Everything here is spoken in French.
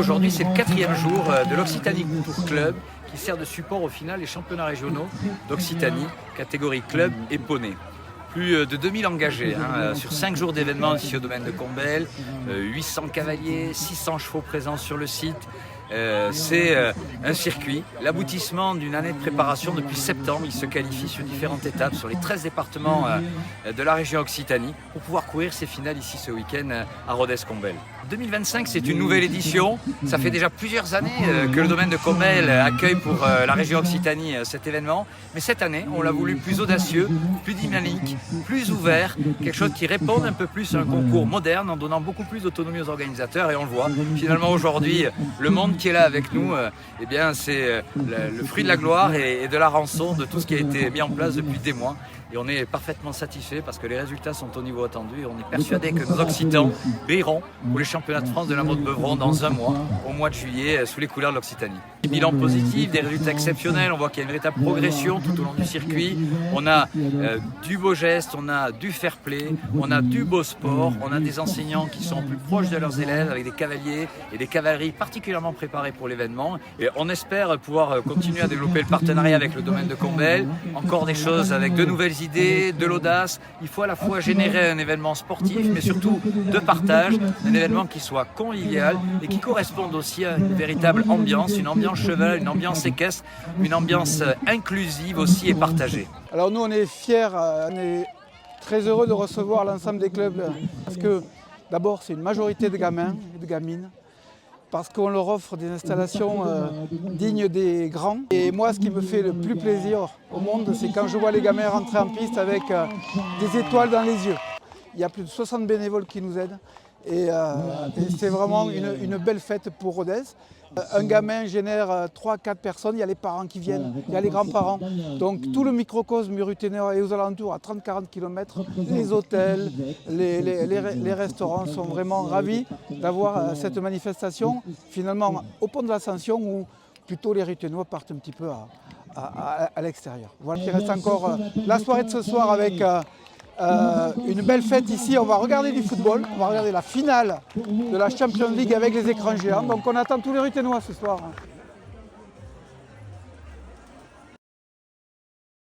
aujourd'hui, c'est le quatrième jour de l'Occitanie Tour Club qui sert de support au final les championnats régionaux d'Occitanie, catégorie club et poney. Plus de 2000 engagés sur 5 jours d'événements ici au domaine de Combelle, 800 cavaliers, 600 chevaux présents sur le site. C'est un circuit, l'aboutissement d'une année de préparation depuis septembre. Il se qualifie sur différentes étapes sur les 13 départements de la région Occitanie pour pouvoir courir ses finales ici ce week-end à Rodez-Combelle. 2025, c'est une nouvelle édition. Ça fait déjà plusieurs années que le domaine de Combelle accueille pour la région Occitanie cet événement. Mais cette année, on l'a voulu plus audacieux, plus dynamique, plus ouvert, quelque chose qui réponde un peu plus à un concours moderne en donnant beaucoup plus d'autonomie aux organisateurs. Et on le voit, finalement aujourd'hui, le monde qui est là avec nous, eh bien, c'est le fruit de la gloire et de la rançon de tout ce qui a été mis en place depuis des mois. Et on est parfaitement satisfait parce que les résultats sont au niveau attendu et on est persuadé que nos Occitans brilleront pour les championnats de France de la mode Beuvron dans un mois, au mois de juillet, sous les couleurs de l'Occitanie. Des bilans positifs, des résultats exceptionnels, on voit qu'il y a une véritable progression tout au long du circuit. On a du beau geste, on a du fair play, on a du beau sport, on a des enseignants qui sont plus proches de leurs élèves avec des cavaliers et des cavaleries particulièrement préparées pour l'événement. Et on espère pouvoir continuer à développer le partenariat avec le domaine de Combelle, encore des choses avec de nouvelles idées, de l'audace. Il faut à la fois générer un événement sportif, mais surtout de partage, un événement qui soit convivial et qui corresponde aussi à une véritable ambiance, une ambiance cheval, une ambiance équestre, une ambiance inclusive aussi et partagée. Alors nous on est fiers, on est très heureux de recevoir l'ensemble des clubs parce que d'abord c'est une majorité de gamins et de gamines, parce qu'on leur offre des installations dignes des grands. Et moi, ce qui me fait le plus plaisir au monde, c'est quand je vois les gamins rentrer en piste avec des étoiles dans les yeux. Il y a plus de 60 bénévoles qui nous aident et c'est vraiment une belle fête pour Rodez. Un gamin génère 3-4 personnes, il y a les parents qui viennent, il y a les grands-parents. Donc tout le microcosme ruténois et aux alentours à 30-40 km, les hôtels, les restaurants sont vraiment ravis d'avoir cette manifestation finalement au pont de l'Ascension où plutôt les ruténois partent un petit peu à l'extérieur. Voilà, il reste encore la soirée de ce soir avec une belle fête ici. On va regarder du football, on va regarder la finale de la Champions League avec les écrans géants. Donc on attend tous les ruténois ce soir.